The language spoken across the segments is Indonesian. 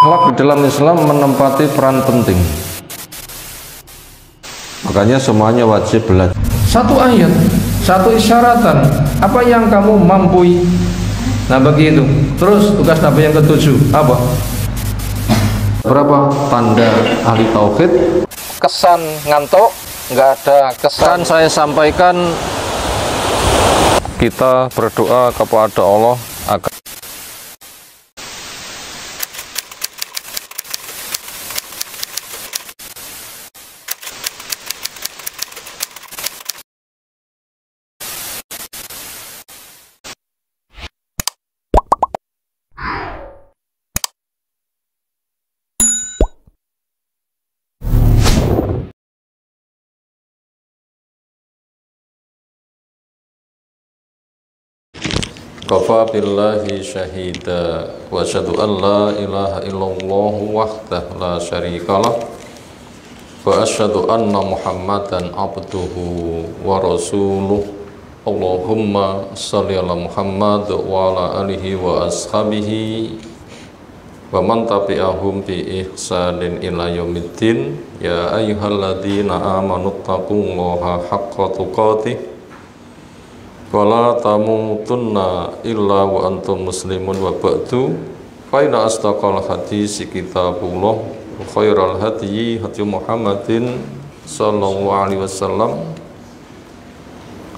Akhlak di dalam Islam menempati peran penting. Makanya semuanya wajib belajar. Satu ayat, satu isyaratan, apa yang kamu mampu. Nah begitu. Terus tugas Nabi yang ketujuh apa? Berapa tanda ahli tauhid? Kesan ngantuk, nggak ada kesan. Saya sampaikan, kita berdoa kepada Allah agar Kafa billahi syahida wa asyhadu an la ilaha illallah wahdahu la syarikalah wa asyhadu anna Muhammadan abduhu wa rasuluh. Allahumma shalli ala Muhammad wa ala alihi wa ashabihi wa man tabi'ahum bi ihsanin ila yaumiddin. Ya ayyuhalladzina amanu taqullaha haqqa tuqatih wala tamutunna illa wa antum muslimun wa ba'du. Fa inna asdaqal hadisi kitabullah wa khairal hadyi hadyu Muhammadin sallallahu alaihi wasallam.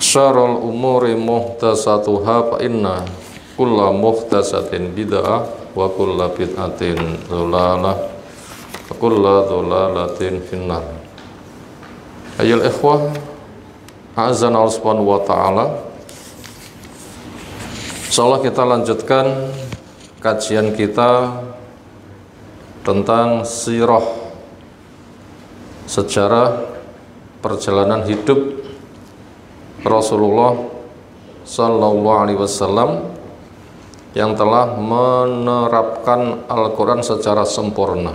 Syarrul umuri muhdatsatuha fa inna kulla muhdatsatin bid'ah wa kulla bid'atin dhalalah wa kulla dhalalatin finnar. Ayyuhal ikhwah, a'azzana Allah subhanahu wa ta'ala. Insyaallah kita lanjutkan kajian kita tentang sirah, sejarah perjalanan hidup Rasulullah sallallahu alaihi wasallam yang telah menerapkan Al-Quran secara sempurna.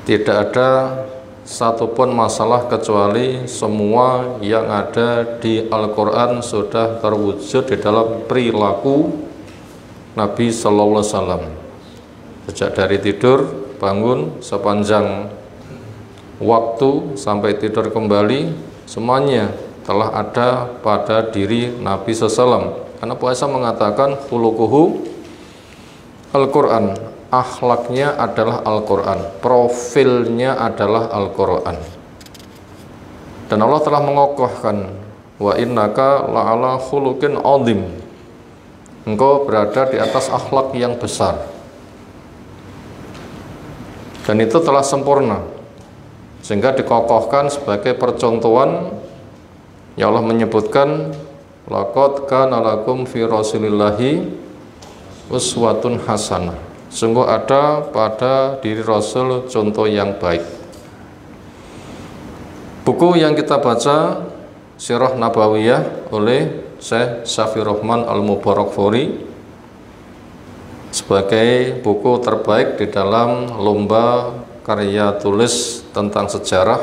Tidak ada satupun masalah kecuali semua yang ada di Al-Quran sudah terwujud di dalam perilaku Nabi Sallallahu Alaihi Wasallam. Sejak dari tidur, bangun, sepanjang waktu sampai tidur kembali, semuanya telah ada pada diri Nabi SAW. Karena puasa mengatakan khuluquhu Al-Quran, akhlaknya adalah Al-Quran, profilnya adalah Al-Quran. Dan Allah telah mengokohkan, wa innaka la'ala khuluqin azim, engkau berada di atas akhlak yang besar. Dan itu telah sempurna, sehingga dikokohkan sebagai percontohan. Ya Allah menyebutkan, laqad kana lakum fi rasulillahi uswatun hasanah, sungguh ada pada diri Rasul contoh yang baik. Buku yang kita baca, Sirah Nabawiyah oleh Syekh Syafiur Rahman Al-Mubarakfuri, sebagai buku terbaik di dalam lomba karya tulis tentang sejarah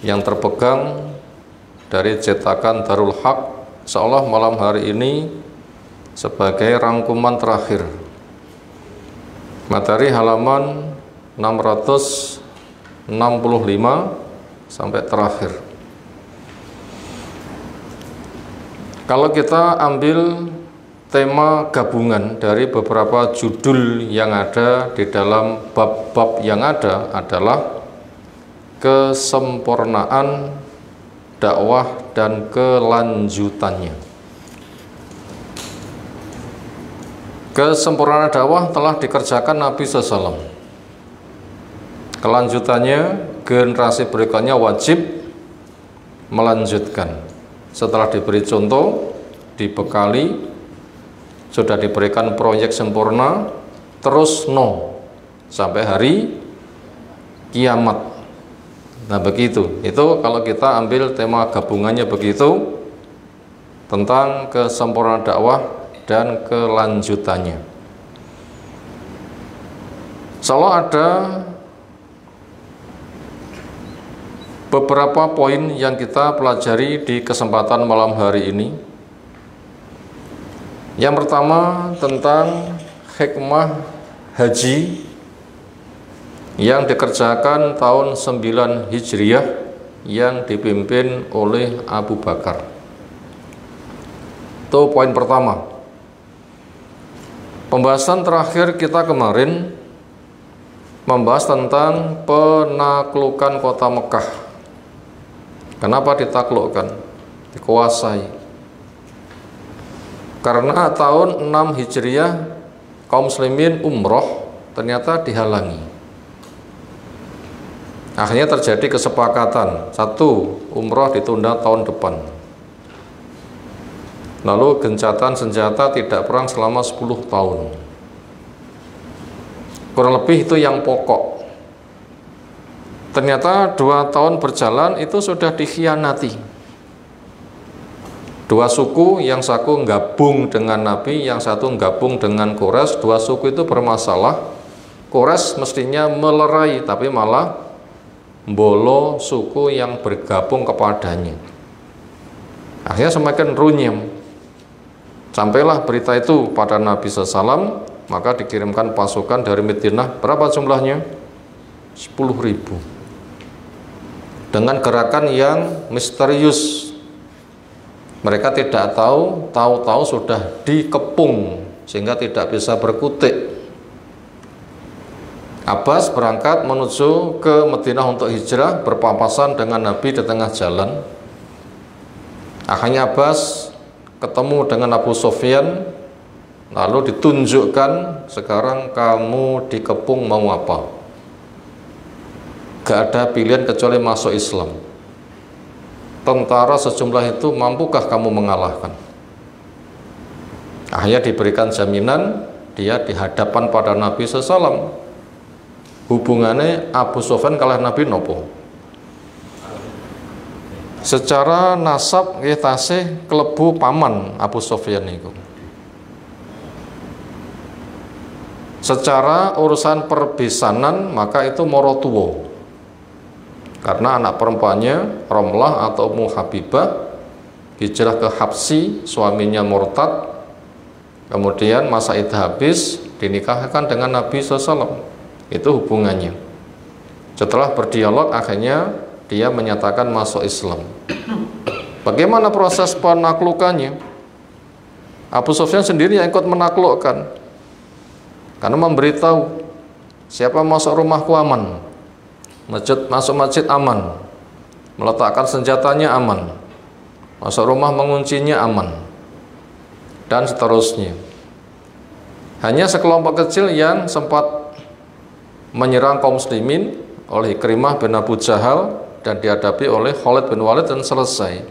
yang terpegang dari cetakan Darul Haq. Insyaallah malam hari ini sebagai rangkuman terakhir, materi halaman 665 sampai terakhir. Kalau kita ambil tema gabungan dari beberapa judul yang ada di dalam bab-bab yang ada, adalah kesempurnaan dakwah dan kelanjutannya. Kesempurnaan dakwah telah dikerjakan Nabi SAW. Kelanjutannya, generasi berikutnya wajib melanjutkan. Setelah diberi contoh, dibekali, sudah diberikan proyek sempurna, terus sampai hari kiamat. Nah begitu, itu kalau kita ambil tema gabungannya begitu, tentang kesempurnaan dakwah dan kelanjutannya. Selalu ada beberapa poin yang kita pelajari di kesempatan malam hari ini. Yang pertama tentang hikmah haji yang dikerjakan tahun 9 Hijriah yang dipimpin oleh Abu Bakar. Itu poin pertama. Pembahasan terakhir kita kemarin membahas tentang penaklukan kota Mekah. Kenapa ditaklukkan? Dikuasai. Karena tahun 6 Hijriah kaum muslimin umroh ternyata dihalangi. Akhirnya terjadi kesepakatan, satu, umroh ditunda tahun depan. Lalu gencatan senjata tidak perang selama 10 tahun. Kurang lebih itu yang pokok. Ternyata 2 tahun berjalan itu sudah dikhianati. 2 suku, yang satu gabung dengan Nabi, yang satu gabung dengan Quraisy. 2 suku itu bermasalah. Quraisy mestinya melerai, tapi malah bolo suku yang bergabung kepadanya. Akhirnya semakin runyam. Sampailah berita itu pada Nabi SAW, maka dikirimkan pasukan dari Madinah. Berapa jumlahnya? 10.000. Dengan gerakan yang misterius. Mereka tidak tahu sudah dikepung sehingga tidak bisa berkutik. Abbas berangkat menuju ke Madinah untuk hijrah, berpapasan dengan Nabi di tengah jalan. Akhirnya Abbas ketemu dengan Abu Sufyan, lalu ditunjukkan, sekarang kamu dikepung mau apa? Gak ada pilihan kecuali masuk Islam. Tentara sejumlah itu mampukah kamu mengalahkan? Akhirnya diberikan jaminan, dia di hadapan pada Nabi SAW. Hubungannya Abu Sufyan kalah Nabi nopo? Secara nasab nggih tasih klebu paman Abu Sufyan niku. Secara urusan perbesanan maka itu morotuwo. Karena anak perempuannya Romlah atau Ummu Habibah hijrah ke Habsi, suaminya murtad. Kemudian masa iddah habis, dinikahkan dengan Nabi SAW. Itu hubungannya. Setelah berdialog akhirnya dia menyatakan masuk Islam. Bagaimana proses penaklukannya? Abu Sufyan sendiri yang ikut menaklukkan, karena memberitahu siapa masuk rumahku aman, masuk masjid aman, meletakkan senjatanya aman, masuk rumah menguncinya aman, dan seterusnya. Hanya sekelompok kecil yang sempat menyerang kaum muslimin oleh Ikrimah bin Abu Jahal dan dihadapi oleh Khalid bin Walid dan selesai.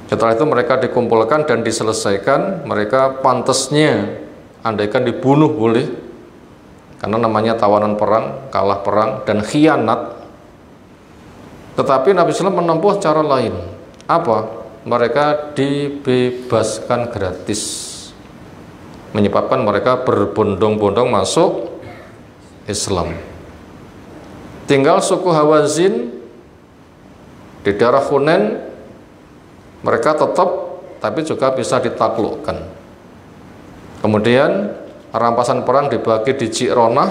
Setelah itu mereka dikumpulkan dan diselesaikan. Mereka pantasnya andaikan dibunuh boleh, karena namanya tawanan perang, kalah perang dan khianat. Tetapi Nabi SAW menempuh cara lain. Apa? Mereka dibebaskan gratis, menyebabkan mereka berbondong-bondong masuk Islam. Tinggal suku Hawazin di daerah Hunain, mereka tetap tapi juga bisa ditaklukkan. Kemudian rampasan perang dibagi di Ji'ronah.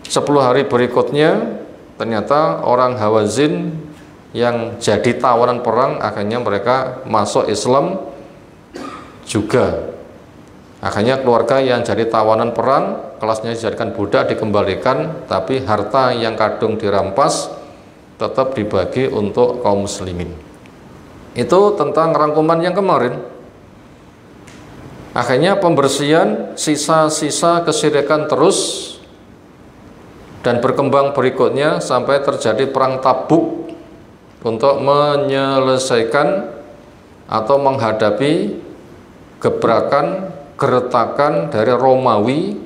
10 hari berikutnya ternyata orang Hawazin yang jadi tawanan perang akhirnya mereka masuk Islam juga. Akhirnya keluarga yang jadi tawanan perang, kelasnya dijadikan budak, dikembalikan, tapi harta yang kadung dirampas tetap dibagi untuk kaum muslimin. Itu tentang rangkuman yang kemarin. Akhirnya pembersihan sisa-sisa kesyirikan terus dan berkembang berikutnya sampai terjadi perang Tabuk untuk menyelesaikan atau menghadapi gebrakan, geretakan dari Romawi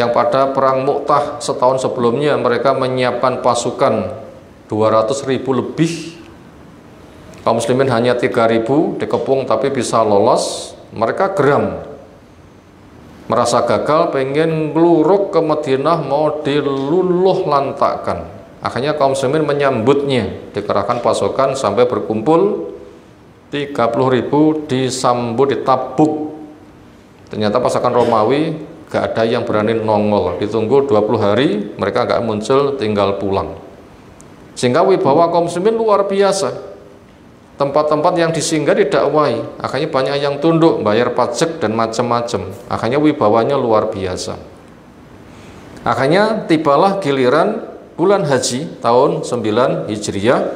yang pada perang Mu'tah setahun sebelumnya mereka menyiapkan pasukan 200.000 lebih. Kaum muslimin hanya 3.000 dikepung tapi bisa lolos. Mereka geram, merasa gagal, pengen ngeluruk ke Madinah, mau diluluh lantakkan. Akhirnya kaum muslimin menyambutnya, dikerahkan pasukan sampai berkumpul 30.000 disambut di Tabuk. Ternyata pasukan Romawi gak ada yang berani nongol, ditunggu 20 hari mereka gak muncul, tinggal pulang. Sehingga wibawa kaum muslimin luar biasa. Tempat-tempat yang disinggah didakwai, akhirnya banyak yang tunduk, bayar pajak dan macam-macam. Akhirnya wibawanya luar biasa. Akhirnya tibalah giliran bulan haji tahun 9 Hijriah,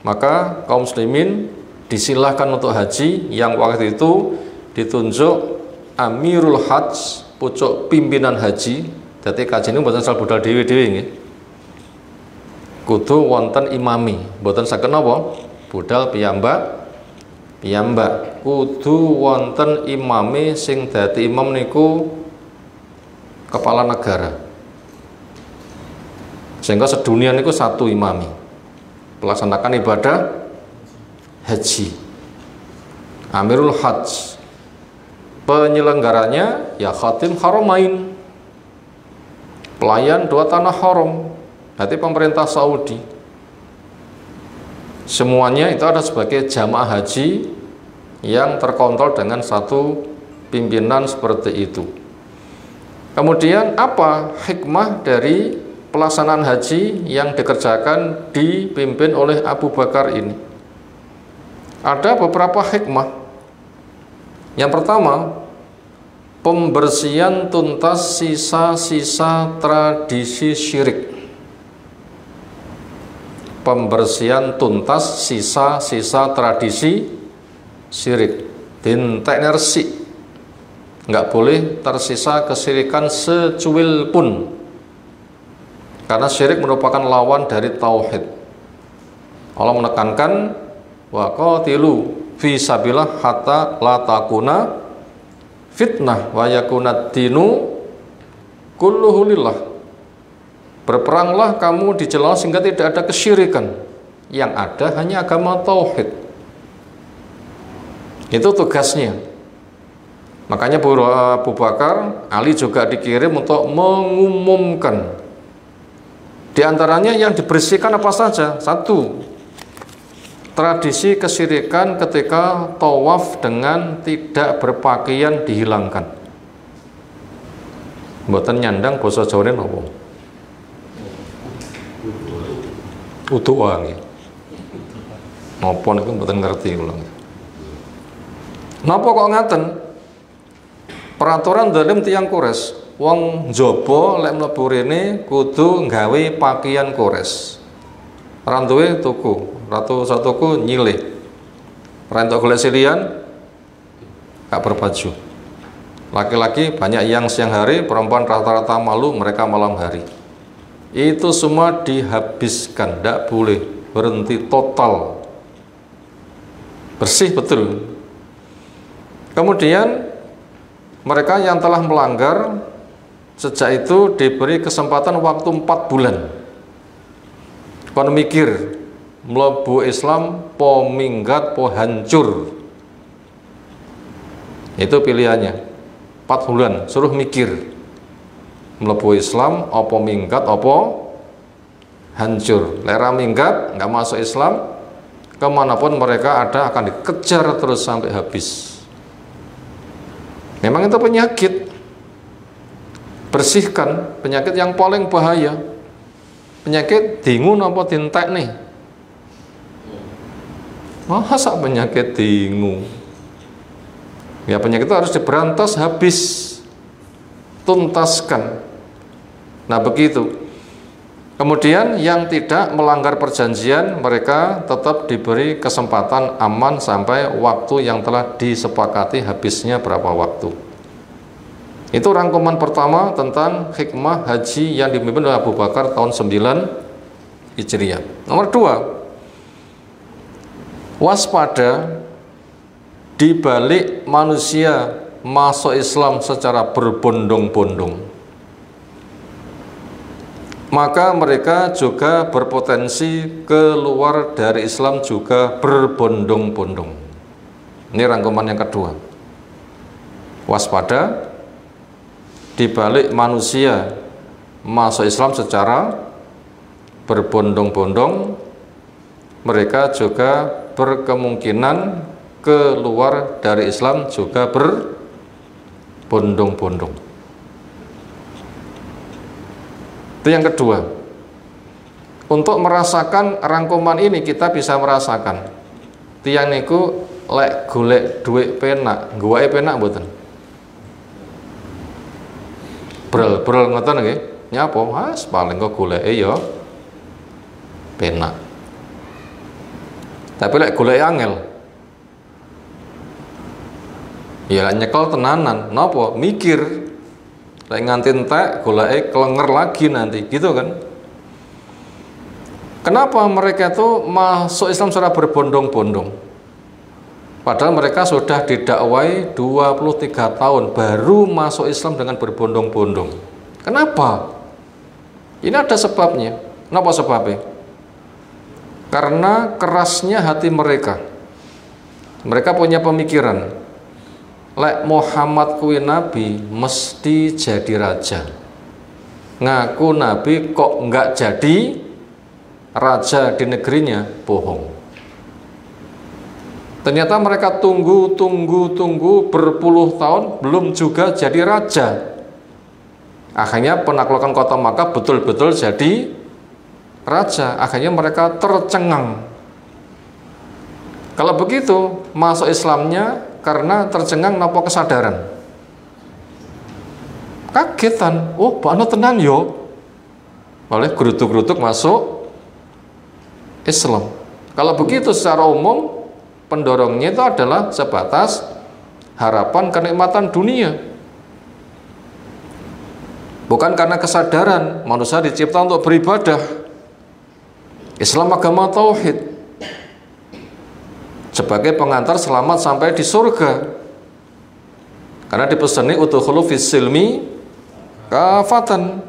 maka kaum muslimin disilahkan untuk haji, yang waktu itu ditunjuk Amirul Hajj, pucuk pimpinan haji. Jadi kaji ini buatan asal budal dewi-dewi nggih. Kudu wonten imami, mboten saged napa? Budal piyambak. Kudu wonten imame sing dadi imam niku kepala negara. Sehingga sedunia niku satu imami. Pelaksanakan ibadah haji. Amirul Hajj. Penyelenggaranya ya Khatim Haramain. Pelayan dua tanah haram. Nanti pemerintah Saudi. Semuanya itu ada sebagai jamaah haji yang terkontrol dengan satu pimpinan seperti itu. Kemudian apa hikmah dari pelaksanaan haji yang dikerjakan dipimpin oleh Abu Bakar ini? Ada beberapa hikmah. Yang pertama, pembersihan tuntas sisa-sisa tradisi syirik. Pembersihan tuntas sisa-sisa tradisi syirik. Dintek resik, nggak boleh tersisa kesyirikan secuil pun, karena syirik merupakan lawan dari tauhid. Allah menekankan wa qatilu fi sabilillah hatta la takuna fitnah wa yakuna dinu kulluhu lillah. Berperanglah kamu di jalan sehingga tidak ada kesyirikan, yang ada hanya agama tauhid. Itu tugasnya. Makanya Abu Bakar, Ali juga dikirim untuk mengumumkan. Di antaranya yang dibersihkan apa saja? Satu, tradisi kesyirikan ketika tawaf dengan tidak berpakaian dihilangkan. Mboten nyandang basa Jawane napa? Utuwa nggih. Napa niku mboten ngerti kula. Napa kok ngaten? Peraturan dalam tiyang Quraisy, wong njaba lek mlebu rene kudu nggawe pakaian Quraisy. Ora duwe tuku, ratu satuku nyilih. Ora entuk golek silian gak berbaju. Laki-laki banyak yang siang hari, perempuan rata-rata malu, mereka malam hari. Itu semua dihabiskan, tidak boleh, berhenti total, bersih betul. Kemudian mereka yang telah melanggar sejak itu diberi kesempatan waktu 4 bulan. Kon mikir mlebu Islam po minggat po hancur, itu pilihannya. 4 bulan suruh mikir, mlebu Islam apa minggat apa hancur. Lera minggat nggak masuk Islam, kemanapun mereka ada akan dikejar terus sampai habis. Memang itu penyakit. Bersihkan penyakit yang paling bahaya. Penyakit dingun apa dintek nih? Masa penyakit dingu? Ya penyakit itu harus diberantas habis, tuntaskan. Nah begitu. Kemudian yang tidak melanggar perjanjian, mereka tetap diberi kesempatan aman sampai waktu yang telah disepakati habisnya berapa waktu. Itu rangkuman pertama tentang hikmah haji yang dipimpin oleh Abu Bakar tahun 9 Hijriah. Nomor 2, waspada di balik manusia masuk Islam secara berbondong-bondong, maka mereka juga berpotensi keluar dari Islam juga berbondong-bondong. Ini rangkuman yang kedua. Waspada di balik manusia masuk Islam secara berbondong-bondong, mereka juga berkemungkinan keluar dari Islam juga bondong-bondong. Itu yang kedua. Untuk merasakan rangkuman ini kita bisa merasakan tiyang niku lek golek duit penak, guwae penak mboten? Brel-brel ngoten nggih. Nyapa? Mas paling kok goleke ya penak. Tapi lek golek angel, ya nyekel tenanan. Napa? Mikir. Lek nganti entek goleke klenger lagi nanti, gitu kan? Kenapa mereka itu masuk Islam secara berbondong-bondong? Padahal mereka sudah didakwai 23 tahun baru masuk Islam dengan berbondong-bondong. Kenapa? Ini ada sebabnya. Kenapa sebabnya? Karena kerasnya hati mereka. Mereka punya pemikiran, lek Muhammad kuwi nabi mesti jadi raja. Ngaku nabi kok enggak jadi raja di negerinya, bohong. Ternyata mereka tunggu berpuluh tahun belum juga jadi raja. Akhirnya penaklukan kota Makkah betul-betul jadi raja. Akhirnya mereka tercengang. Kalau begitu masuk Islamnya karena tercengang napa kesadaran. Kagetan, oh bakno tenan yo. Oleh gerutuk-gerutuk masuk Islam. Kalau begitu secara umum pendorongnya itu adalah sebatas harapan kenikmatan dunia. Bukan karena kesadaran manusia dicipta untuk beribadah. Islam agama tauhid sebagai pengantar selamat sampai di surga. Karena dipesani udkhulu fis silmi kafatan.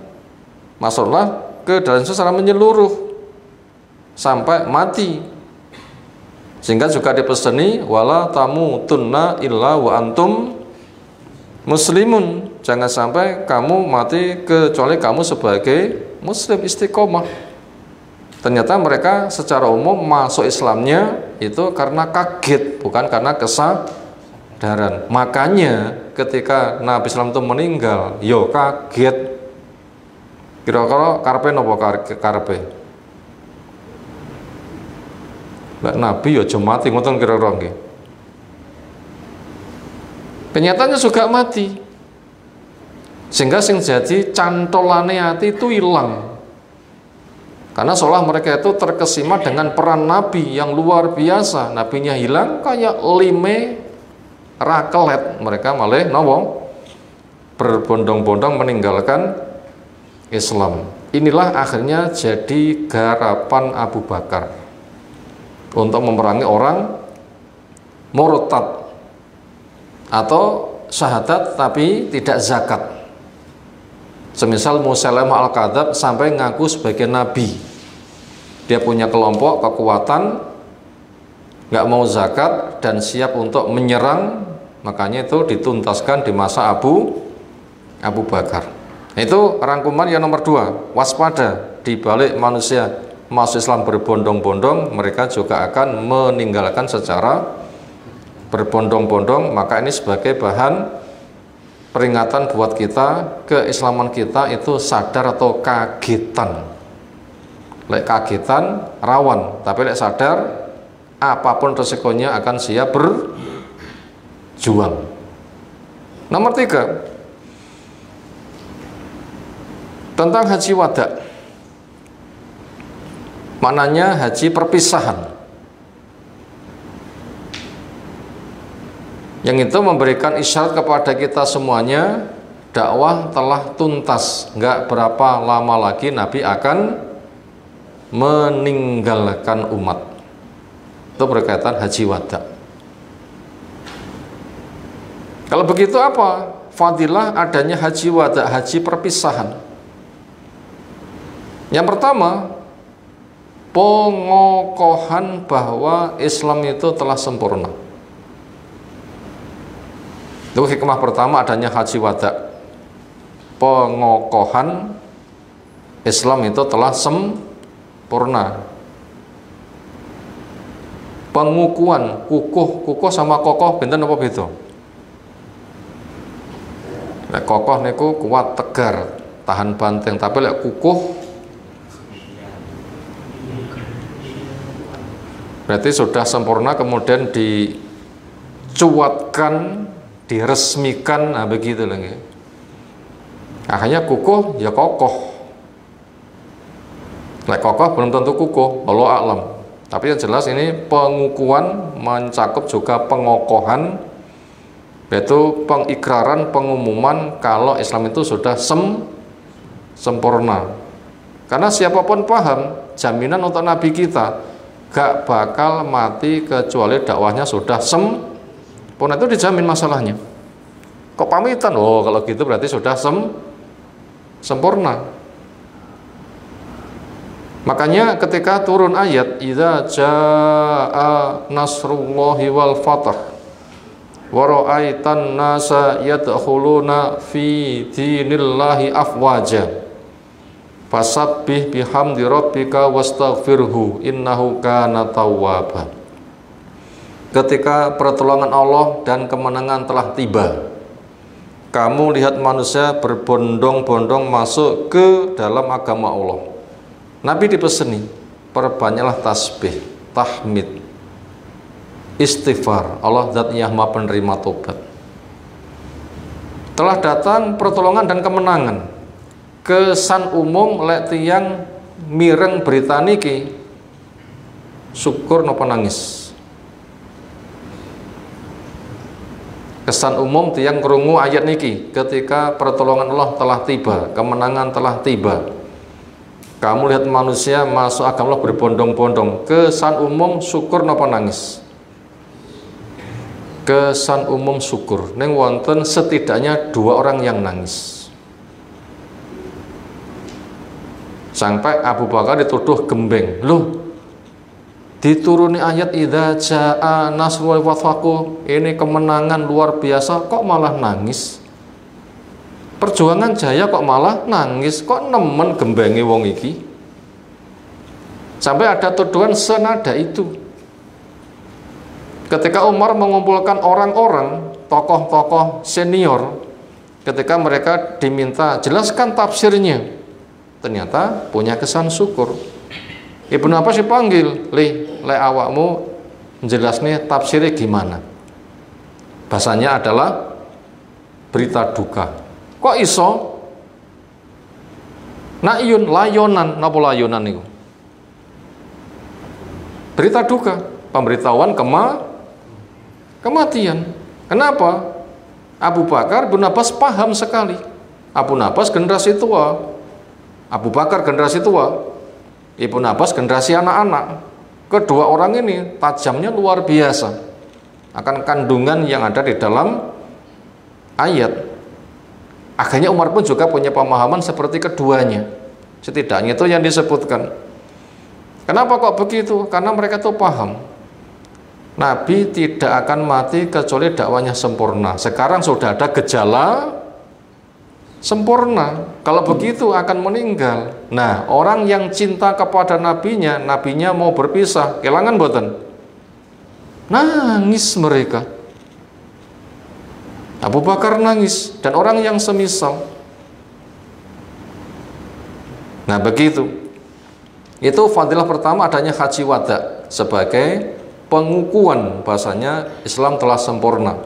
Masuklah ke dalam secara menyeluruh sampai mati. Sehingga juga dipesani wala tamutunna illa wa antum muslimun. Jangan sampai kamu mati kecuali kamu sebagai muslim istiqomah. Ternyata mereka secara umum masuk Islamnya itu karena kaget, bukan karena kesadaran. Makanya ketika Nabi Islam itu meninggal, yo kaget. Kira-kira karepe napa karepe? Nabi ya aja mati ngoten kira-kira nggih. Kenyataannya juga mati. Sehingga sing jadi cantolane ati itu hilang. Karena seolah mereka itu terkesima dengan peran Nabi yang luar biasa. Nabinya hilang kayak lime rakelet. Mereka malah nopo berbondong-bondong meninggalkan Islam. Inilah akhirnya jadi garapan Abu Bakar untuk memerangi orang murtad atau syahadat tapi tidak zakat. Semisal Musailamah al-Kadzab sampai ngaku sebagai nabi. Dia punya kelompok kekuatan, nggak mau zakat dan siap untuk menyerang. Makanya itu dituntaskan di masa Abu Bakar. Itu rangkuman yang nomor 2. Waspada di balik manusia masuk Islam berbondong-bondong, mereka juga akan meninggalkan secara berbondong-bondong. Maka ini sebagai bahan peringatan buat kita, keislaman kita itu sadar atau kagetan. Lek kagetan rawan, tapi lek sadar apapun resikonya akan siap berjuang. Nomor 3, tentang haji wada. Maknanya haji perpisahan. Yang itu memberikan isyarat kepada kita semuanya, dakwah telah tuntas. Enggak berapa lama lagi Nabi akan meninggalkan umat. Itu berkaitan haji wada. Kalau begitu apa fadilah adanya haji wada, haji perpisahan? Yang pertama, pengokohan bahwa Islam itu telah sempurna. Itu hikmah pertama adanya haji wada. Pengokohan Islam itu telah sempurna. Pengukuhan, kukuh sama kokoh benten apa beda? Lek kokoh niku kuat tegar, tahan banteng, tapi lek kukuh berarti sudah sempurna, kemudian dicuatkan, diresmikan, nah begitu lagi. Akhirnya kukuh ya kokoh. Lek kokoh belum tentu kukuh, Allah a'lam. Tapi yang jelas ini pengukuhan mencakup juga pengokohan, yaitu pengikraran, pengumuman kalau Islam itu sudah sempurna. Karena siapapun paham, jaminan untuk Nabi kita gak bakal mati kecuali dakwahnya sudah sempurna, itu dijamin masalahnya. Kok pamitan? Oh, kalau gitu berarti sudah sempurna. Makanya ketika turun ayat idza jaa nasrullahi wal fath wa ra'aitan nasa yadkhuluna fi dinillahi afwaja fasabbih bihamdi rabbika wastaghfirhu innahu kana tawwaba. Ketika pertolongan Allah dan kemenangan telah tiba, kamu lihat manusia berbondong-bondong masuk ke dalam agama Allah. Nabi dipeseni, perbanyaklah tasbih, tahmid, istighfar. Allah zat yang maha penerima tobat. Telah datang pertolongan dan kemenangan. Kesan umum lek tiyang mireng berita niki syukur napa nangis. Kesan umum tiyang krungu ayat niki ketika pertolongan Allah telah tiba, kemenangan telah tiba, kamu lihat manusia masuk agama Allah berbondong-bondong, kesan umum syukur napa nangis? Kesan umum syukur. Neng wonten setidaknya 2 orang yang nangis. Sampai Abu Bakar dituduh gembeng. Loh, dituruni ayat idza jaa nasrul wafaku, ini kemenangan luar biasa, kok malah nangis? Perjuangan jaya kok malah nangis? Kok nemen gembengi wong iki? Sampai ada tuduhan senada itu. Ketika Umar mengumpulkan orang-orang, tokoh-tokoh senior, ketika mereka diminta jelaskan tafsirnya, ternyata punya kesan syukur. Ibnu Abbas dipanggil, le awakmu jelasnya tafsirnya gimana? Bahasanya adalah berita duka. Kok iso? Na'yun, layonan, napa layonan niku? Berita duka, pemberitahuan kematian. Kenapa? Abu Bakar bin Abbas paham sekali. Abu Abbas generasi tua, Abu Bakar generasi tua, Ibnu Abbas generasi anak-anak. Kedua orang ini tajamnya luar biasa akan kandungan yang ada di dalam ayat. Akhirnya Umar pun juga punya pemahaman seperti keduanya. Setidaknya itu yang disebutkan. Kenapa kok begitu? Karena mereka tuh paham Nabi tidak akan mati kecuali dakwanya sempurna. Sekarang sudah ada gejala sempurna. Kalau begitu akan meninggal. Nah, orang yang cinta kepada nabinya, nabinya mau berpisah, kelangan boten? Nangis mereka. Abu Bakar nangis dan orang yang semisal. Nah, begitu. Itu fadilah pertama, adanya haji wada sebagai pengukuhan bahasanya Islam telah sempurna.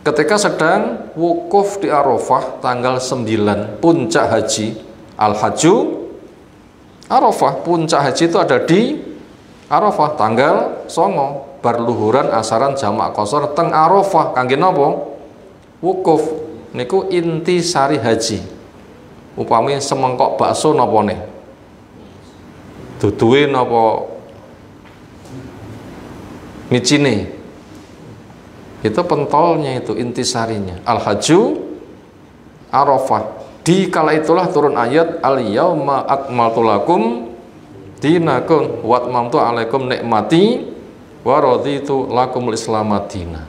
Ketika sedang wukuf di Arafah tanggal 9 puncak haji, Al-Hajju Arafah, puncak haji itu ada di Arafah tanggal 9, berluhuran asaran jamak qasar teng Arafah kangge napa? Wukuf niku inti sari haji. Upami semengkok bakso napa ne? Duduhe napa micine? Itu pentolnya, itu intisarinya. Al-Hajju Arafah. Di kala itulah turun ayat al-yauma akmaltu lakum dinakum wa atmamtu alaikum nikmati wa raditu lakumul islam madina.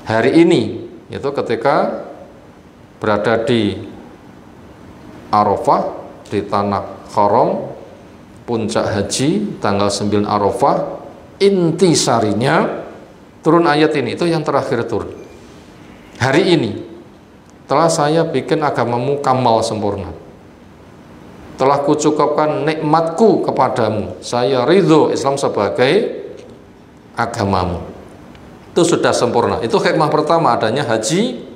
Hari ini itu ketika berada di Arafah, di tanah haram, puncak haji tanggal 9 Arafah, intisarinya turun ayat ini, itu yang terakhir turun hari ini telah saya bikin agamamu kamal sempurna, telah kucukupkan nikmatku kepadamu, saya ridho Islam sebagai agamamu. Itu sudah sempurna. Itu hikmah pertama adanya haji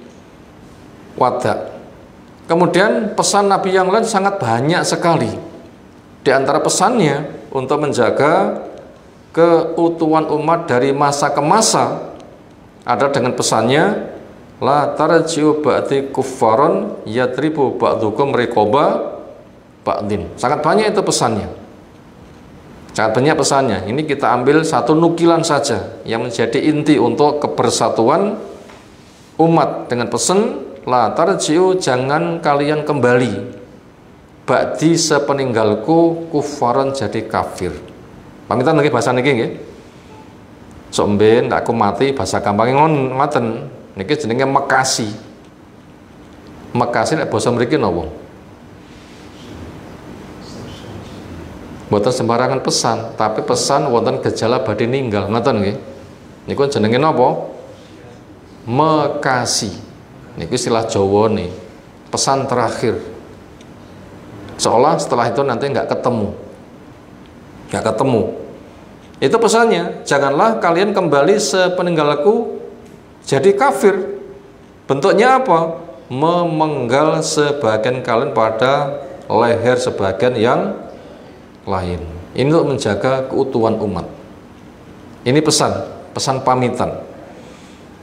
wada. Kemudian pesan Nabi yang lain sangat banyak sekali. Di antara pesannya untuk menjaga keutuhan umat dari masa ke masa ada dengan pesannya la tarji'u ba'di kuffaron yadribu ba'dukum riqaba ba'din. Sangat banyak itu pesannya. Sangat banyak pesannya. Ini kita ambil satu nukilan saja yang menjadi inti untuk kebersatuan umat dengan pesan la tarji'u, jangan kalian kembali ba'di sepeninggalku kuffaron jadi kafir. Pamitan nggih bahasa niki nggih. Sok mben aku mati bahasa gampang ngoten. Niki jenenge Mekasi. Mekasi nek basa mriki napa? Mboten sembarangan pesan, tapi pesan wonten gejala badhe ninggal, ngoten nggih. Niku jenenge napa? Mekasi. Niku istilah Jawa nih. Pesan terakhir. Seolah setelah itu nanti nggak ketemu. Itu pesannya, janganlah kalian kembali sepeninggalku jadi kafir. Bentuknya apa? Memenggal sebagian kalian pada leher sebagian yang lain. Ini untuk menjaga keutuhan umat. Ini pesan pamitan.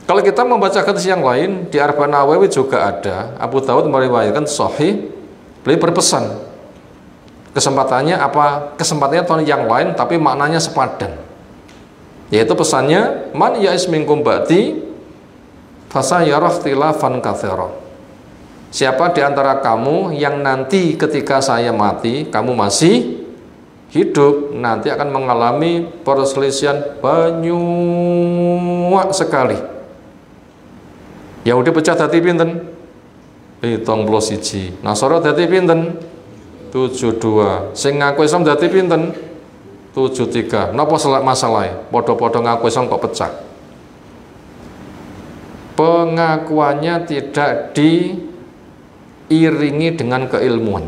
Kalau kita membaca hadis yang lain di Arba'in Nawawi juga ada, Abu Dawud meriwayatkan sahih, beliau berpesan kesempatannya tahun yang lain tapi maknanya sepadan, yaitu pesannya man ya'is minkum ba'di fasayara ikhtilafan katsira. Siapa di antara kamu yang nanti ketika saya mati kamu masih hidup, nanti akan mengalami perselisihan banyak sekali. Yahudi pecah dadi pinten? 71. Nasara dadi pinten? 72. Sing ngaku Islam dadi pinten? 73. Napa masalahe? Padha-padha ngaku Islam kok pecah. Pengakuannya tidak diiringi dengan keilmuan.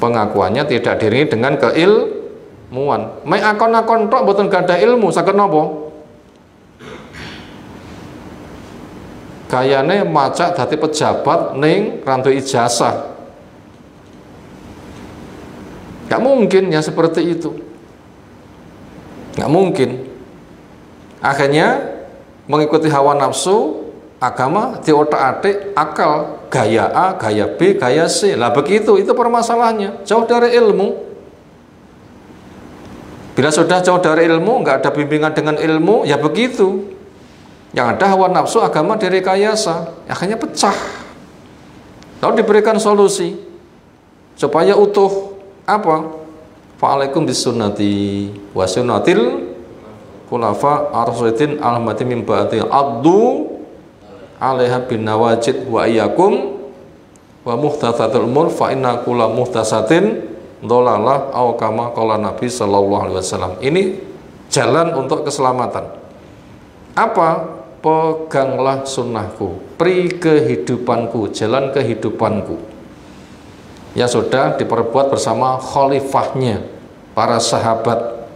Pengakuannya tidak diiringi dengan keilmuan. Mek akon-akon tok mboten gadah ilmu, saged napa? Gayane macak dadi pejabat ning rantu ijazah. Gak mungkin ya seperti itu. Gak mungkin. Akhirnya mengikuti hawa nafsu, agama diotak-atik, akal, gaya A, gaya B, gaya C. Lah begitu, itu permasalahannya. Jauh dari ilmu. Bila sudah jauh dari ilmu, nggak ada bimbingan dengan ilmu, ya begitu. Yang ada hawa nafsu, agama direkayasa, akhirnya pecah. Lalu diberikan solusi supaya utuh. Apa? Fa'alaikum bisunnati wa sunnatil khulafa ar-rasyidin al-mahdiyyin min ba'di addu 'alaiha bin nawajid wa iyyakum wa muhdatsatul umur fa inna kulla muhdatsatin dhalalah aw kama qala Nabi sallallahu alaihi wasallam. Ini jalan untuk keselamatan. Apa? Peganglah sunnahku, pri kehidupanku, jalan kehidupanku. Ya sudah diperbuat bersama khalifahnya, para sahabat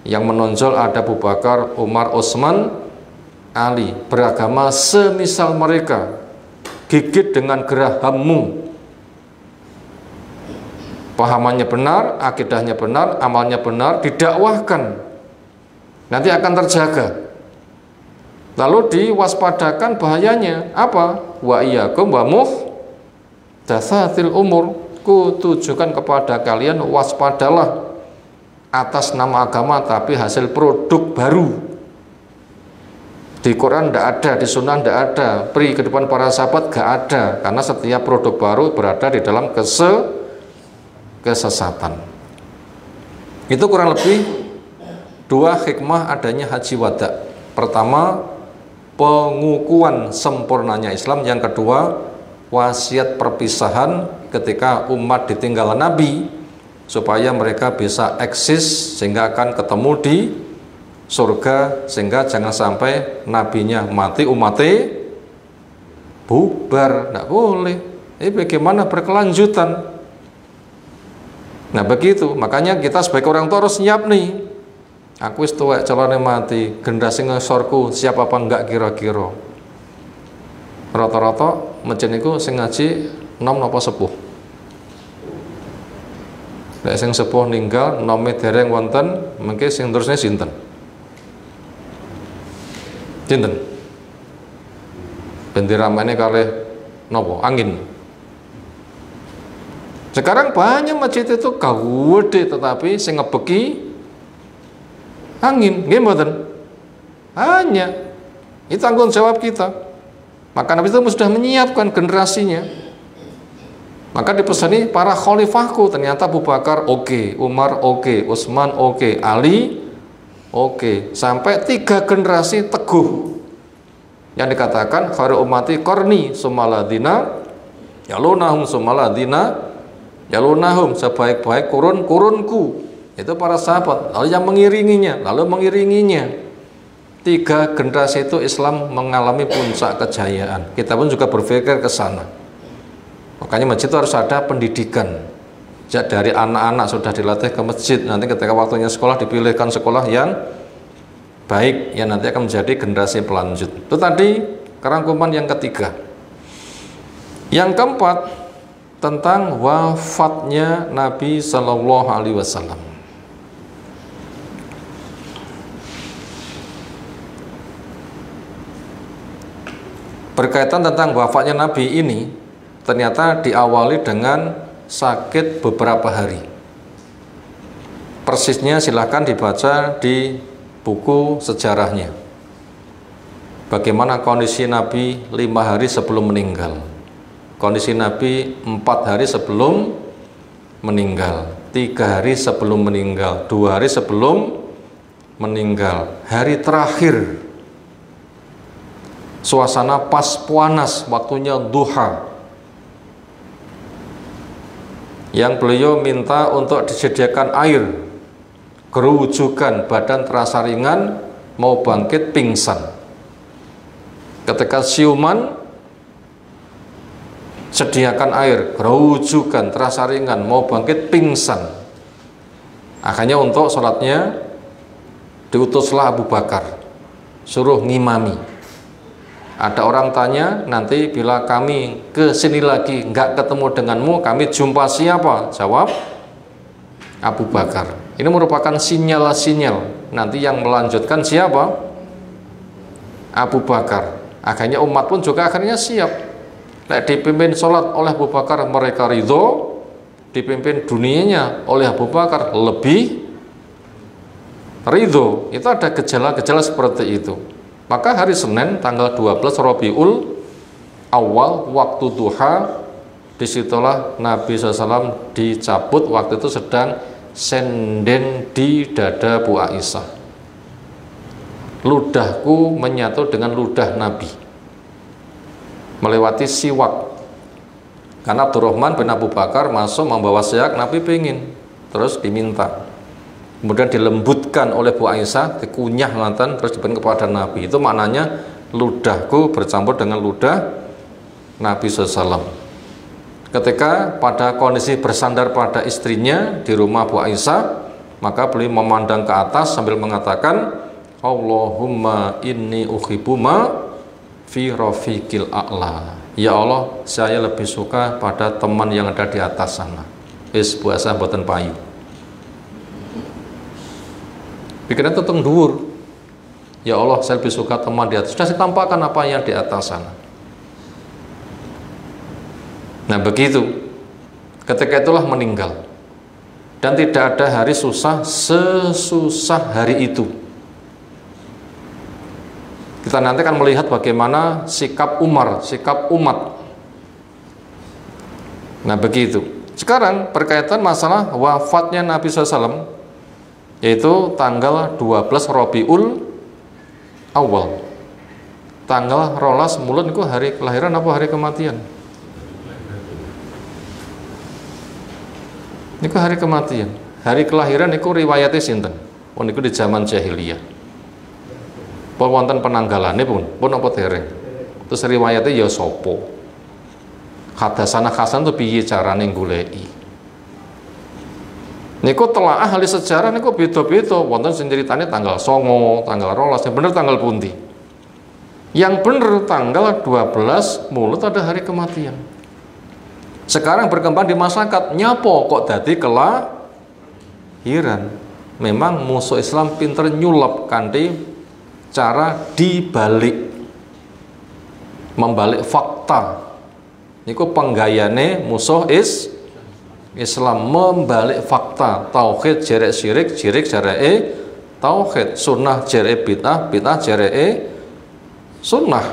yang menonjol ada Abu Bakar, Umar, Utsman, Ali, beragama semisal mereka, gigit dengan gerahammu, pahamannya benar, akidahnya benar, amalnya benar, didakwahkan, nanti akan terjaga. Lalu diwaspadakan bahayanya apa? Wa iyyakum wa muhdatsatil umur. Ku tujukan kepada kalian waspadalah atas nama agama tapi hasil produk baru. Di Quran tidak ada, di Sunnah tidak ada, pri kehidupan para sahabat gak ada, karena setiap produk baru berada di dalam kesesatan. Itu kurang lebih dua hikmah adanya haji wada. Pertama, pengukuhan sempurnanya Islam. Yang kedua, wasiat perpisahan ketika umat ditinggal Nabi supaya mereka bisa eksis sehingga akan ketemu di surga, sehingga jangan sampai nabinya mati umatnya bubar, tidak boleh. Ini bagaimana berkelanjutan? Nah begitu, makanya kita sebagai orang tua harus siap nih. Aku wis tuwek calonnya mati, generasi ngesorku siap apa enggak kira-kira? Rata-rata mencen iku sing ngaji nom napa sepuh. Nek sing sepuh ninggal, nome dereng wonten, mengke sing terusnya sinten? Sinten? Bendiramane kalih napa? Angin. Sekarang banyak masjid itu gede tetapi sing ngebeki angin, nggih mboten? Hanya itu tanggung jawab kita. Maka Nabi itu sudah menyiapkan generasinya. Maka dipesani para khalifahku, ternyata Abu Bakar oke, Umar oke, Utsman oke, Ali oke, sampai 3 generasi teguh. Yang dikatakan khairu ummati qarni sumaladina yalunahum sumaladina yalunahum, sebaik-baik kurunku itu para sahabat, lalu yang mengiringinya, 3 generasi itu Islam mengalami puncak kejayaan. Kita pun juga berpikir ke sana. Makanya masjid itu harus ada pendidikan. Dari anak-anak sudah dilatih ke masjid, nanti ketika waktunya sekolah dipilihkan sekolah yang baik, yang nanti akan menjadi generasi pelanjut. Itu tadi kerangkuman yang ketiga. Yang keempat, tentang wafatnya Nabi Sallallahu Alaihi Wasallam. Berkaitan tentang wafatnya Nabi ini, ternyata diawali dengan sakit beberapa hari. Persisnya silahkan dibaca di buku sejarahnya. Bagaimana kondisi Nabi 5 hari sebelum meninggal, kondisi Nabi 4 hari sebelum meninggal, 3 hari sebelum meninggal, 2 hari sebelum meninggal, hari terakhir suasana pas panas, waktunya duha, yang beliau minta untuk disediakan air, kerujukan, badan terasa ringan, mau bangkit pingsan. Ketika siuman, sediakan air, kerujukan, terasa ringan, mau bangkit pingsan. Akhirnya untuk sholatnya diutuslah Abu Bakar, suruh ngimami. Ada orang tanya, nanti bila kami ke sini lagi nggak ketemu denganmu, kami jumpa siapa? Jawab, Abu Bakar. Ini merupakan sinyal-sinyal nanti yang melanjutkan siapa? Abu Bakar. Akhirnya umat pun juga akhirnya siap. Nah, dipimpin sholat oleh Abu Bakar mereka ridho, dipimpin dunianya oleh Abu Bakar lebih ridho. Itu ada gejala-gejala seperti itu. Maka hari Senin tanggal 12 Rabiul Awal waktu duha, disitulah Nabi SAW dicabut. Waktu itu sedang senden di dada Bu Aisyah. Ludahku menyatu dengan ludah Nabi melewati siwak. Karena Abdurrahman bin Abu Bakar masuk membawa siwak, Nabi pengen, terus diminta. Kemudian dilembutkan oleh Bu Aisyah, dikunyah mantan, terus diberikan kepada Nabi. Itu maknanya ludahku bercampur dengan ludah Nabi SAW. Ketika pada kondisi bersandar pada istrinya di rumah Bu Aisyah, maka beliau memandang ke atas sambil mengatakan, Allahumma inni uhibbu ma fi rafiqil a'la. Ya Allah, saya lebih suka pada teman yang ada di atas sana. Wis puasa mboten payu. Pikiran itu tengdur. Ya Allah, saya lebih suka teman di atas. Sudah saya tampakkan apa yang di atas sana. Nah begitu. Ketika itulah meninggal. Dan tidak ada hari susah sesusah hari itu. Kita nanti akan melihat bagaimana sikap Umar, sikap umat. Nah begitu. Sekarang berkaitan masalah wafatnya Nabi SAW, yaitu tanggal 12 Rabiul Awal. Tanggal 12 Mulud itu hari kelahiran apa hari kematian? Ini hari kematian. Hari kelahiran itu riwayatnya sinten? Oh niku di zaman jahiliyah. Pun wonten penanggalane pun apa dereng? Terus riwayatnya ya sopo. Hadasana Hasan itu piye carane goleki. Niku telah ahli sejarah niku beda-beda. Wonten sing critane tanggal 9, tanggal 12, yang bener tanggal pundi? Yang bener tanggal 12 mulut ada hari kematian. Sekarang berkembang di masyarakat, nyapo kok dadi kelahiran. Memang musuh Islam pinter nyulap kanthi cara dibalik, membalik fakta. Niku penggayane musuh Islam, membalik fakta. Tauhid jerek syirik, syirik jereke tauhid, sunnah jereke bid'ah, bid'ah jereke sunnah.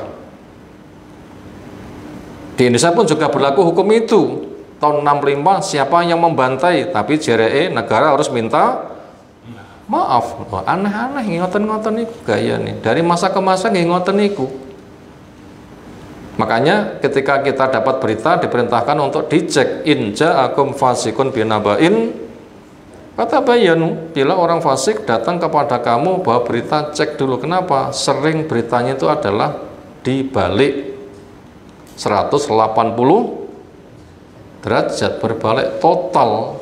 Di Indonesia pun juga berlaku hukum itu. Tahun 65 siapa yang membantai tapi jereke negara harus minta maaf. Aneh-aneh ngoten-ngoten niku gayane. Dari masa ke masa nggih ngoten niku. Makanya ketika kita dapat berita diperintahkan untuk dicek, in ja'akum fasikun binaba'in fatabayyanu. Bila orang fasik datang kepada kamu bawa berita, cek dulu. Kenapa? Sering beritanya itu adalah dibalik 180 derajat, berbalik total.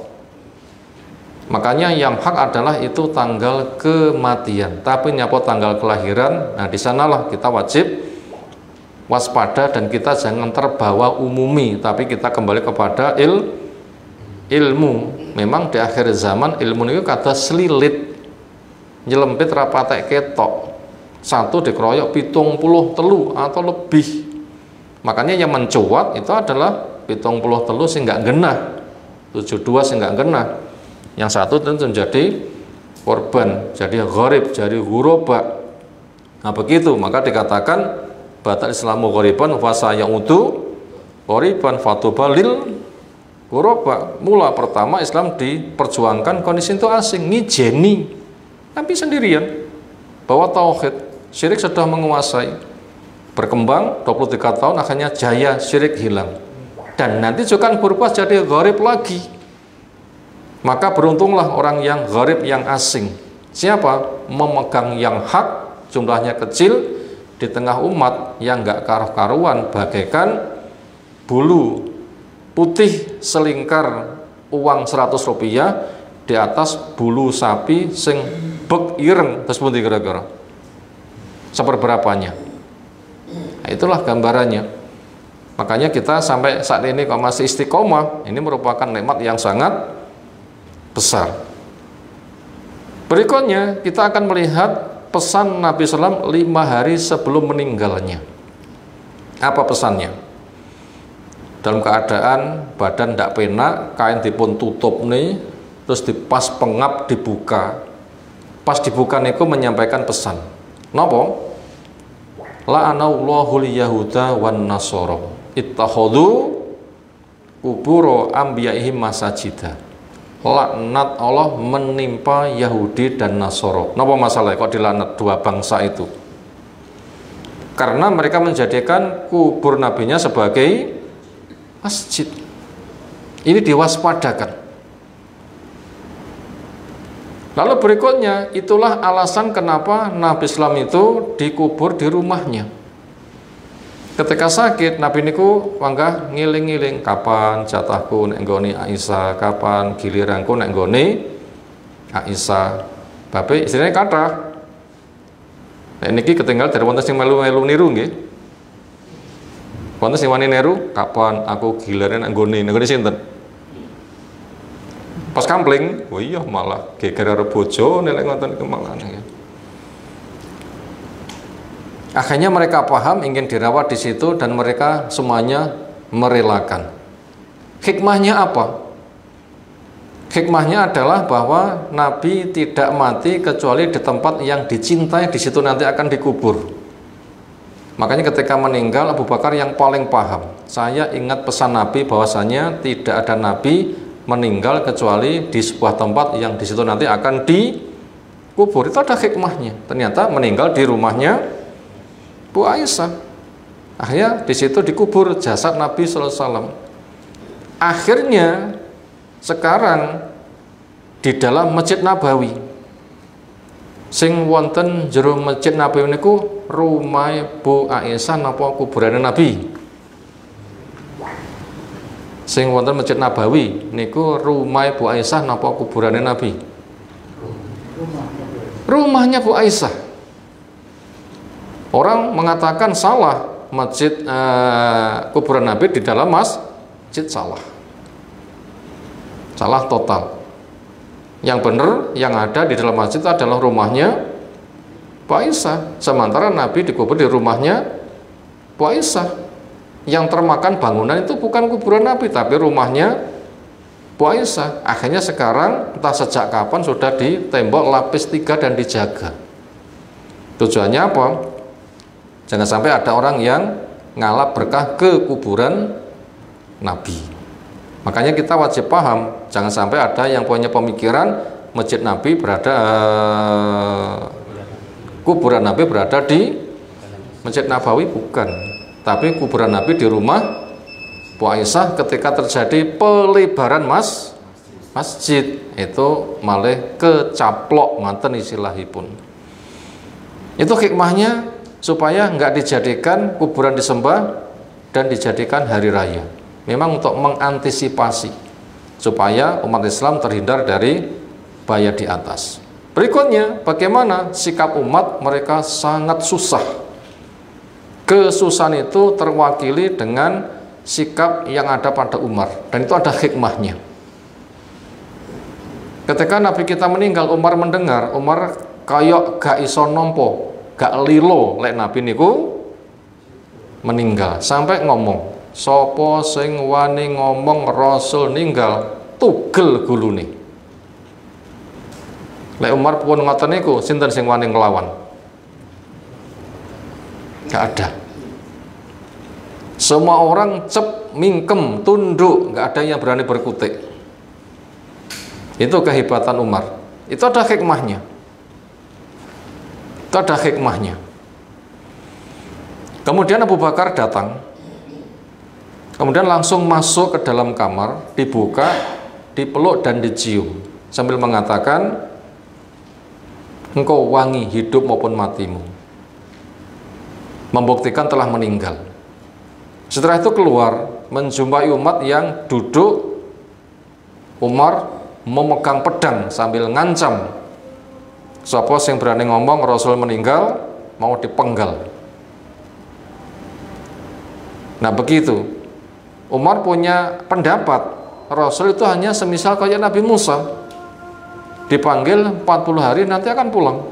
Makanya yang hak adalah itu tanggal kematian, tapi nyapa tanggal kelahiran. Nah, di sanalah kita wajib waspada dan kita jangan terbawa umumi, tapi kita kembali kepada ilmu. Memang di akhir zaman ilmu itu kata selilit, nyelempit rapatek ketok, satu dikeroyok 73 atau lebih. Makanya yang mencuat itu adalah 73 sing nggak genah, 72 sing nggak genah. Yang satu tentu menjadi korban, jadi gharib, jadi ghuraba. Nah begitu, maka dikatakan batal Islamu ghariban fasayaudu ghariban fatubalil ghuraba. Mula pertama Islam diperjuangkan kondisi itu asing, ngijeni Nabi sendirian bahwa tauhid, syirik sudah menguasai. Berkembang 23 tahun akhirnya jaya, syirik hilang. Dan nanti juga berubah jadi gharib lagi. Maka beruntunglah orang yang gharib, yang asing. Siapa? Memegang yang hak, jumlahnya kecil di tengah umat yang nggak karuh-karuan, bagaikan bulu putih selingkar uang 100 rupiah di atas bulu sapi sing bek ireng. Terus pundi kira-kira seperberapanya? Nah, itulah gambarannya. Makanya kita sampai saat ini kalau masih istiqomah, ini merupakan nikmat yang sangat besar. Berikutnya kita akan melihat pesan Nabi SAW 5 hari sebelum meninggalnya. Apa pesannya? Dalam keadaan badan tidak penak, kain dipun tutup nih, terus dipas pengap dibuka. Pas dibuka niku menyampaikan pesan. Napa? La'anallahu liyahuda wan nasara ittakhadhu kuburo anbiya'ihim masajida. Laknat Allah menimpa Yahudi dan Nasara. Napa masalahnya kok dilaknat dua bangsa itu? Karena mereka menjadikan kubur nabinya sebagai masjid. Ini diwaspadakan. Lalu berikutnya, itulah alasan kenapa Nabi Islam itu dikubur di rumahnya. Ketika sakit, Nabi niku mangga ngiling-ngiling, kapan jatahku nek nggone Aisyah, kapan giliranku nek nggone Aisyah. Bapak istilahnya kathah. Nek niki ketinggal dari wonten sing melu-melu niru nggih. Wonten sing wani niru, kapan aku giliran nek nggone sinten? Pas kampling, oh iya malah geger karo bojo nek ngoten iku malah. Akhirnya mereka paham ingin dirawat di situ dan mereka semuanya merelakan. Hikmahnya apa? Hikmahnya adalah bahwa Nabi tidak mati kecuali di tempat yang dicintai, di situ nanti akan dikubur. Makanya ketika meninggal Abu Bakar yang paling paham. Saya ingat pesan Nabi bahwasanya tidak ada Nabi meninggal kecuali di sebuah tempat yang di situ nanti akan dikubur. Itu ada hikmahnya. Ternyata meninggal di rumahnya Bu Aisyah. Akhirnya di situ dikubur jasad Nabi SAW. Akhirnya sekarang di dalam Masjid Nabawi Sing wonten jero Masjid Nabawi niku rumahe Bu Aisyah napa kuburane Nabi? Sing wonten Masjid Nabawi niku rumahe Bu Aisyah napa kuburane Nabi? Rumahnya Bu Aisyah. Orang mengatakan salah masjid kuburan Nabi di dalam masjid, salah total. Yang benar yang ada di dalam masjid adalah rumahnya Bu Aisyah, sementara Nabi dikubur di rumahnya Bu Aisyah. Yang termakan bangunan itu bukan kuburan Nabi tapi rumahnya Bu Aisyah. Akhirnya sekarang entah sejak kapan sudah ditembok lapis 3 dan dijaga. Tujuannya apa? Jangan sampai ada orang yang ngalap berkah ke kuburan Nabi. Makanya kita wajib paham, jangan sampai ada yang punya pemikiran Masjid Nabi berada kuburan Nabi berada di Masjid Nabawi, bukan. Tapi kuburan Nabi di rumah Bu Aisyah. Ketika terjadi pelebaran masjid itu malah kecaplok manten istilahipun. Itu hikmahnya supaya nggak dijadikan kuburan disembah dan dijadikan hari raya. Memang untuk mengantisipasi supaya umat Islam terhindar dari bahaya di atas. Berikutnya, bagaimana sikap umat? Mereka sangat susah. Kesusahan itu terwakili dengan sikap yang ada pada Umar, dan itu ada hikmahnya. Ketika Nabi kita meninggal, Umar mendengar, Umar kayak gak iso nompo, gak lilo lek Nabi niku meninggal, sampai ngomong, sopo sing wani ngomong Rasul ninggal tugel gulune. Lek Umar pun ngoten niku, sinten sing wani nglawan? Gak ada. Semua orang cep, mingkem, tunduk, gak ada yang berani berkutik. Itu kehebatan Umar. Itu ada hikmahnya. Itu ada hikmahnya. Kemudian Abu Bakar datang. Kemudian langsung masuk ke dalam kamar, dibuka, dipeluk dan dicium, sambil mengatakan, engkau wangi hidup maupun matimu. Membuktikan telah meninggal. Setelah itu keluar, menjumpai umat yang duduk. Umar memegang pedang sambil ngancam, siapa yang berani ngomong Rasul meninggal, mau dipenggal. Nah begitu, Umar punya pendapat, Rasul itu hanya semisal kayak Nabi Musa, dipanggil 40 hari nanti akan pulang.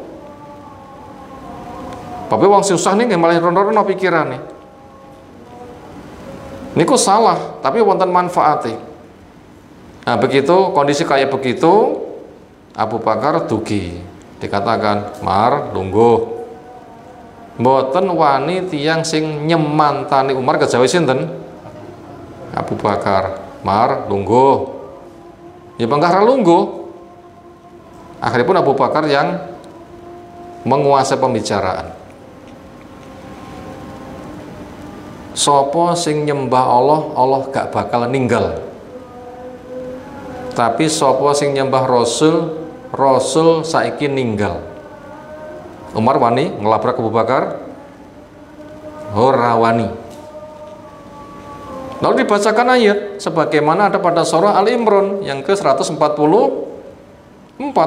Tapi wong susah nih malah rono-rono pikiran nih. Niku salah, tapi wonten manfaatnya. Nah begitu, kondisi kayak begitu, Abu Bakar dugi, dikatakan, Mar, lungguh. Mboten wani tiyang sing nyemantani Umar kejawi sinten? Abu Bakar, Mar, lungguh. Ya bangkah lungguh. Akhirnya pun Abu Bakar yang menguasai pembicaraan. Sopo sing nyembah Allah, Allah gak bakal ninggal. Tapi sopo sing nyembah Rasul, Rasul saiki ninggal. Umar wani ngelabrak Abu Bakar? Ora wani. Lalu dibacakan ayat sebagaimana ada pada surah Al-Imran yang ke-144.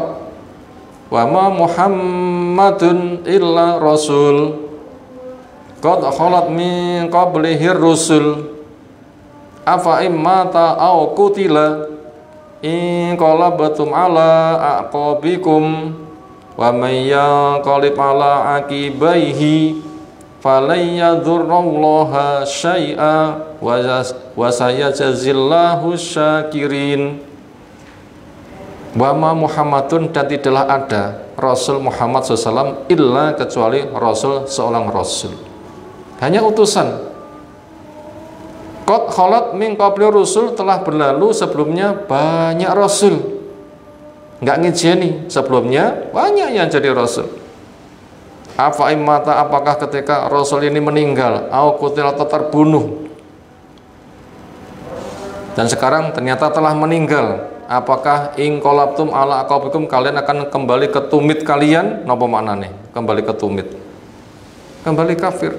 Wa ma Muhammadun illa rasul qad khalat min qablihir rusul afa immata aw qutila in qalabatum ala aqabikum wa may yanqalib ala aqibaihi falan yadurrullaha syai'a wa sayajzillahu syakirin. Wa ma Muhammadun, dan tidaklah ada Rasul Muhammad SAW illa kecuali Rasul, seorang Rasul, hanya utusan. Qad khalat min qabli rusul, telah berlalu sebelumnya banyak Rasul. Nggak ngijeni, sebelumnya banyak yang jadi Rasul. Afa immata, apakah ketika Rasul ini meninggal, au qutil atau terbunuh, dan sekarang ternyata telah meninggal, Apakah inqalabtum ala aqabikum, kalian akan kembali ke tumit kalian? Napa maknane? Kembali ke tumit. Kembali kafir.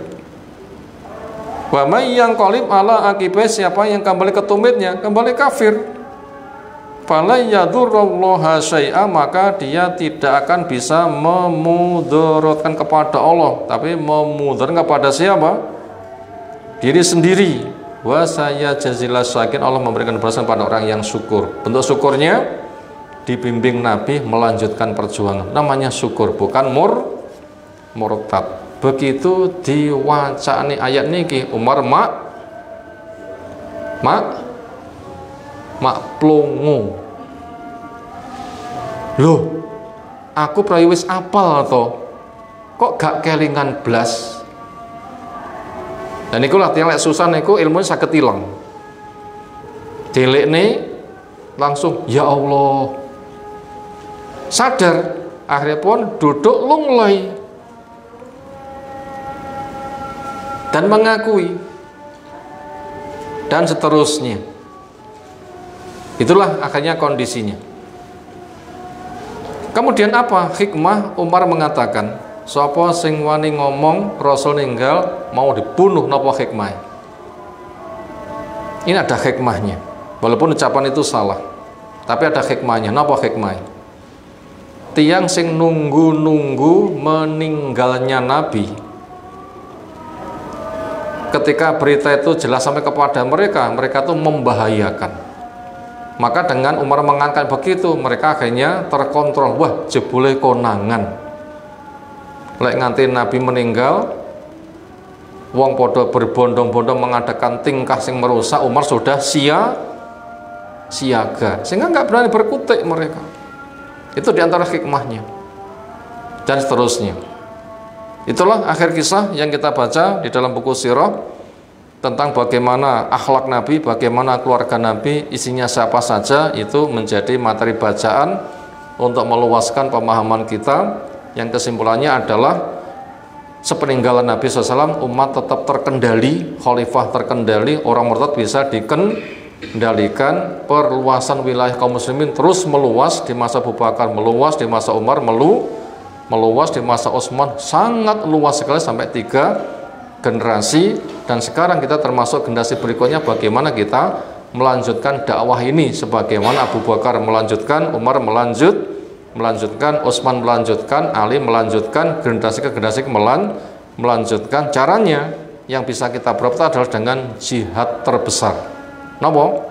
Wa may yanqalib ala aqibai, siapa yang kembali ke tumitnya, kembali kafir. Fala yadurrullaha syai'a, maka dia tidak akan bisa memudaratkan kepada Allah, tapi memudaratkan kepada siapa? Diri sendiri. Wa saya jazilas syakirin, Allah memberikan balasan pada orang yang syukur. Bentuk syukurnya dibimbing Nabi melanjutkan perjuangan, namanya syukur, bukan murtad. Begitu diwacani ayat niki, Umar mak plongo. Loh, aku prawiwis apal to, kok gak kelingan blas. Dan ikulah tiang lek susah niku ilmunya saged ilang. Delikne langsung ya Allah. Sadar, akhirnya pun duduk lunglai dan mengakui dan seterusnya. Itulah akhirnya kondisinya. Kemudian apa hikmah? Umar mengatakan, sapa sing wani ngomong Rasul ninggal mau dibunuh, napa hikmah? Ini ada hikmahnya. Walaupun ucapan itu salah, tapi ada hikmahnya. Napa hikmah? Tiang sing nunggu-nunggu meninggalnya Nabi, ketika berita itu jelas sampai kepada mereka, mereka itu membahayakan. Maka dengan Umar mengangkat begitu, mereka akhirnya terkontrol. Wah, jebule konangan. Lek nganti Nabi meninggal, wong podo berbondong-bondong mengadakan tingkah sing merusak, Umar sudah siaga, sehingga nggak berani berkutik mereka. Itu diantara hikmahnya. Dan seterusnya. Itulah akhir kisah yang kita baca di dalam buku sirah tentang bagaimana akhlak Nabi, bagaimana keluarga Nabi, isinya siapa saja, itu menjadi materi bacaan untuk meluaskan pemahaman kita. Yang kesimpulannya adalah sepeninggalan Nabi SAW, umat tetap terkendali, khalifah terkendali, orang murtad bisa dikendalikan, perluasan wilayah kaum muslimin terus meluas di masa Abu Bakar, meluas di masa Umar, meluas di masa Utsman, sangat luas sekali sampai 3 generasi. Dan sekarang kita termasuk generasi berikutnya, bagaimana kita melanjutkan dakwah ini, sebagaimana Abu Bakar melanjutkan, Umar melanjutkan, Utsman melanjutkan, Ali melanjutkan, generasi ke generasi melanjutkan. Caranya yang bisa kita perbuat adalah dengan jihad terbesar. Nopo?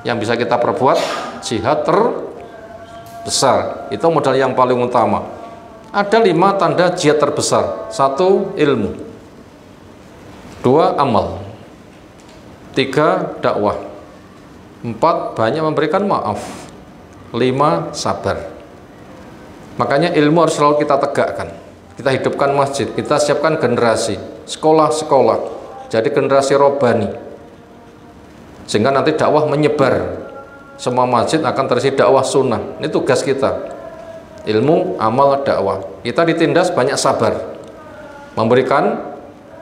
Yang bisa kita perbuat jihad terbesar. Itu modal yang paling utama. Ada 5 tanda jihad terbesar. 1, ilmu. 2, amal. 3, dakwah. 4, banyak memberikan maaf. 5, sabar. Makanya ilmu harus selalu kita tegakkan. Kita hidupkan masjid, kita siapkan generasi, sekolah-sekolah, jadi generasi robani. Sehingga nanti dakwah menyebar. Semua masjid akan terisi dakwah sunnah. Ini tugas kita. Ilmu, amal, dakwah. Kita ditindas banyak sabar. Memberikan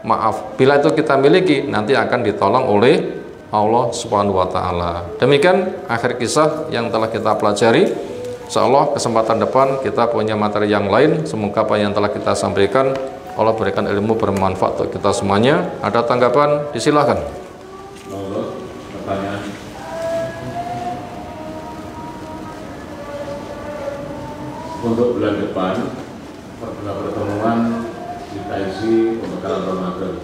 maaf. Bila itu kita miliki, nanti akan ditolong oleh Allah Subhanahu wa taala. Demikian akhir kisah yang telah kita pelajari. Insyaallah kesempatan depan kita punya materi yang lain. Semoga apa yang telah kita sampaikan Allah berikan ilmu bermanfaat untuk kita semuanya. Ada tanggapan? Disilakan. Pertanyaan. Untuk bulan depan pertemuan kita isi pembekalan Ramadan.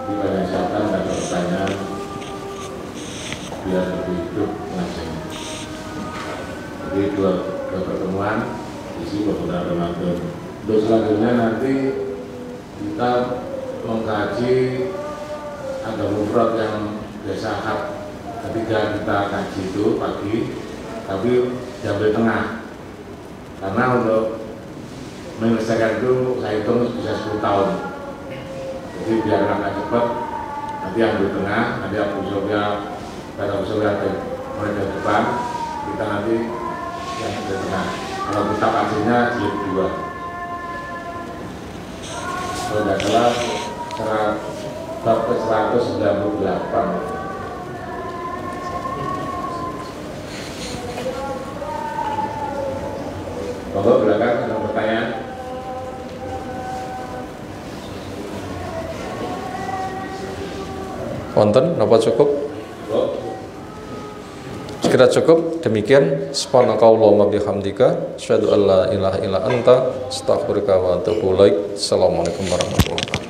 Kita siapkan dan pertanyaan biar lebih hidup langsung. Jadi dua pertemuan isi pembekalan Ramadan. Untuk selanjutnya nanti kita mengkaji ada mufrad yang biasa akad ketika kita kaji itu pagi, tapi jam tengah. Karena untuk menyelesaikan itu saya hitung bisa 10 tahun. Jadi biar agak cepat, nanti yang di tengah, nanti Abu Sofyan dan Abu Sofyan mulai dari depan, kita nanti yang di tengah. Kalau kita kajinya jilid 2. Kalau tidak salah bab ke 198. Monggo silakan ada pertanyaan. Wonten napa cukup? Sekira cukup. Demikian subhanakallahumma bihamdika asyhadu an la ilaha illa anta astaghfiruka wa atubu ilaik. Assalamualaikum warahmatullahi wabarakatuh.